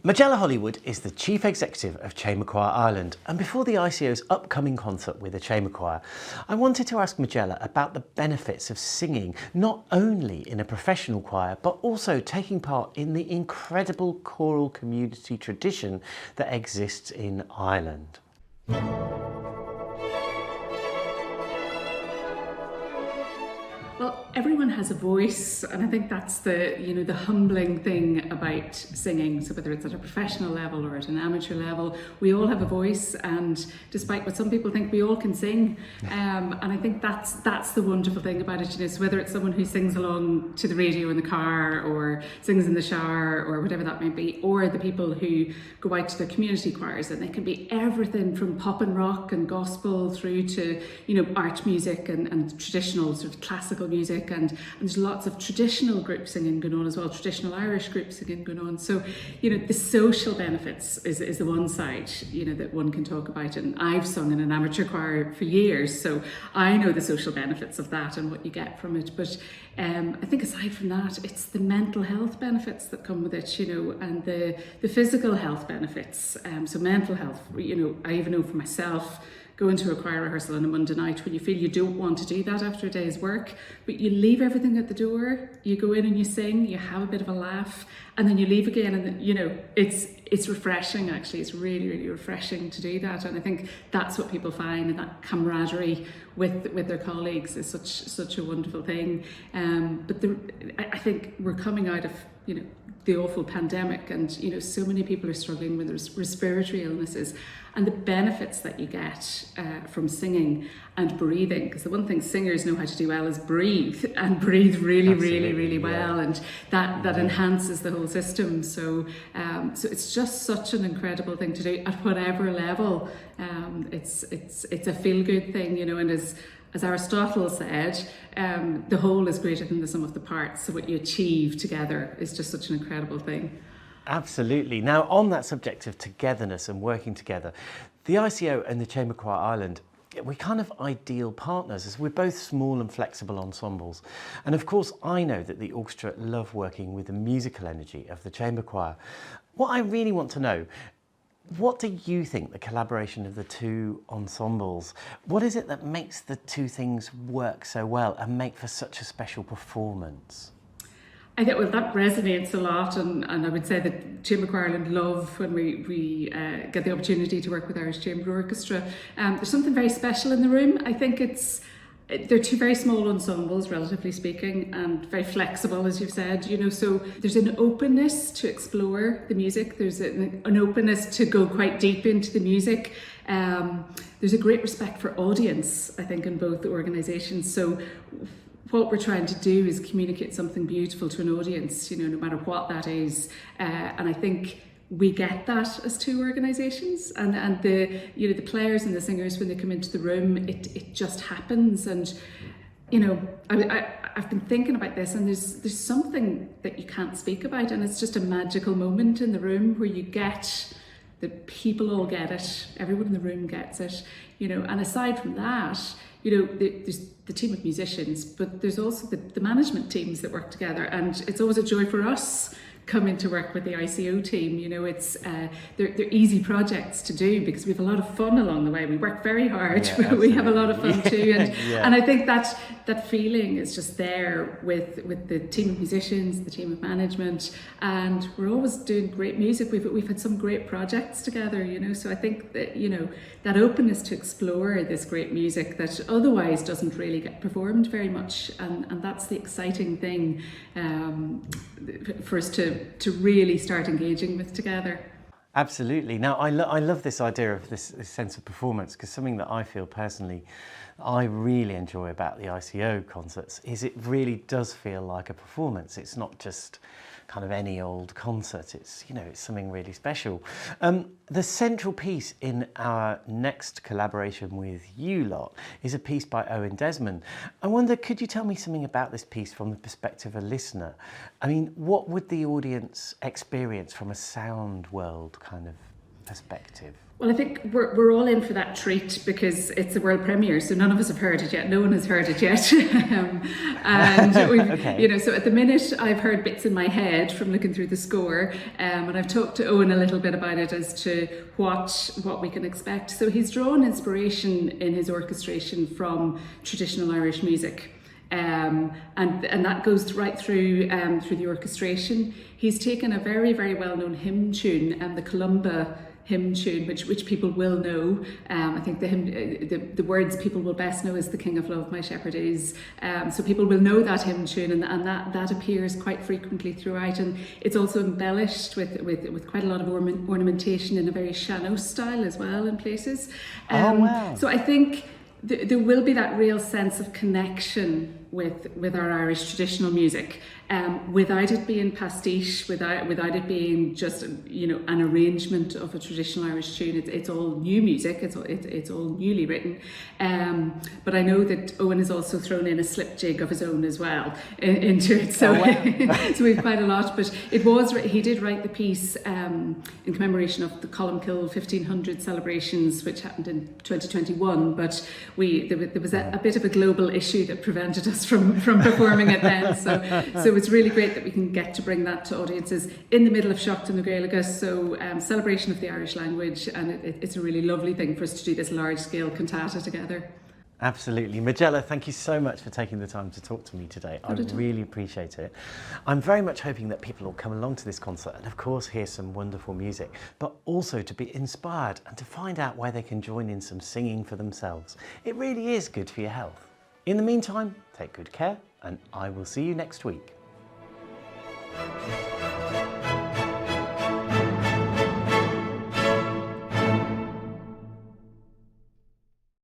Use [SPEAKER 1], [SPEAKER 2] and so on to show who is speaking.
[SPEAKER 1] Majella Hollywood is the Chief Executive of Chamber Choir Ireland, and before the ICO's upcoming concert with the Chamber Choir, I wanted to ask Majella about the benefits of singing not only in a professional choir but also taking part in the incredible choral community tradition that exists in Ireland.
[SPEAKER 2] Well, everyone has a voice, and I think that's the humbling thing about singing. So whether it's at a professional level or at an amateur level, we all have a voice, and despite what some people think, we all can sing. And I think that's the wonderful thing about it. So whether it's someone who sings along to the radio in the car, or sings in the shower, or whatever that may be, or the people who go out to the community choirs, and they can be everything from pop and rock and gospel through to art music and traditional sort of classical music, and there's lots of traditional group singing going on as well, traditional Irish group singing going on. So the social benefits is the one side that one can talk about, and I've sung in an amateur choir for years, so I know the social benefits of that and what you get from it. But I think aside from that, it's the mental health benefits that come with it, and the physical health benefits. So mental health, I even know for myself, going to a choir rehearsal on a Monday night when you feel you don't want to do that after a day's work, but you leave everything at the door, you go in and you sing, you have a bit of a laugh, and then you leave again, and it's refreshing. Actually, it's really, really refreshing to do that, and I think that's what people find, and that camaraderie with their colleagues is such a wonderful thing. But I think we're coming out of the awful pandemic, and so many people are struggling with respiratory illnesses, and the benefits that you get from singing and breathing, because the one thing singers know how to do well is breathe, and breathe really, really, really well, and that enhances the whole system. So it's just such an incredible thing to do at whatever level. It's a feel-good thing, and as Aristotle said, the whole is greater than the sum of the parts. So what you achieve together is just such an incredible thing.
[SPEAKER 1] Absolutely. Now, on that subject of togetherness and working together, the ICO and the Chamber Choir Ireland, we're kind of ideal partners, as we're both small and flexible ensembles. And of course, I know that the orchestra love working with the musical energy of the Chamber Choir. What I really want to know, what do you think the collaboration of the two ensembles, what is it that makes the two things work so well and make for such a special performance?
[SPEAKER 2] I think that resonates a lot, and I would say that Chamber Choir Ireland love when we get the opportunity to work with Irish Chamber Orchestra. There's something very special in the room. I think they're two very small ensembles, relatively speaking, and very flexible, as you've said, so there's an openness to explore the music. There's an openness to go quite deep into the music. There's a great respect for audience, I think, in both organisations. So what we're trying to do is communicate something beautiful to an audience, no matter what that is. And I think we get that as two organisations, and the players and the singers, when they come into the room, it just happens. And I've been thinking about this, and there's something that you can't speak about, and it's just a magical moment in the room where you get the people all get it, everyone in the room gets it, and aside from that, there's the team of musicians, but there's also the management teams that work together, and it's always a joy for us coming to work with the ICO team. It's they're easy projects to do because we have a lot of fun along the way. We work very hard, but we have a lot of fun too, and I think that feeling is just there with the team of musicians, the team of management, and we're always doing great music. We've had some great projects together, so I think that that openness to explore this great music that otherwise doesn't really get performed very much, and that's the exciting thing for us to really start engaging with together.
[SPEAKER 1] Absolutely. Now, I love this idea of this sense of performance, because something that I feel personally I really enjoy about the ICO concerts is it really does feel like a performance. It's not just kind of any old concert. It's it's something really special. The central piece in our next collaboration with you lot is a piece by Owen Desmond. I wonder, could you tell me something about this piece from the perspective of a listener? I mean, what would the audience experience from a sound world kind of perspective?
[SPEAKER 2] Well, I think we're all in for that treat because it's a world premiere, so none of us have heard it yet. No one has heard it yet, and we've,
[SPEAKER 1] Okay.
[SPEAKER 2] So at the minute, I've heard bits in my head from looking through the score, and I've talked to Owen a little bit about it as to what we can expect. So he's drawn inspiration in his orchestration from traditional Irish music. And that goes right through the orchestration. He's taken a very, very well-known hymn tune, the Columba hymn tune, which people will know. I think the words people will best know is "The King of Love, my shepherd is." So people will know that hymn tune, and that appears quite frequently throughout. And it's also embellished with quite a lot of ornamentation in a very Shanos style as well in places.
[SPEAKER 1] Wow.
[SPEAKER 2] So I think there will be that real sense of connection with our Irish traditional music, without it being pastiche, without it being just an arrangement of a traditional Irish tune. It's all new music. It's all newly written. But I know that Owen has also thrown in a slip jig of his own as well into it. So so we've quite a lot. But he did write the piece in commemoration of the Columkill 1500 celebrations, which happened in 2021. But there was a bit of a global issue that prevented us from performing it then. So it's really great that we can get to bring that to audiences in the middle of Seacht na Gaeilge. So celebration of the Irish language, and it's a really lovely thing for us to do this large scale cantata together.
[SPEAKER 1] Absolutely. Majella, thank you so much for taking the time to talk to me today. I really appreciate it. I'm very much hoping that people will come along to this concert and of course hear some wonderful music, but also to be inspired and to find out why they can join in some singing for themselves. It really is good for your health. In the meantime, take good care and I will see you next week.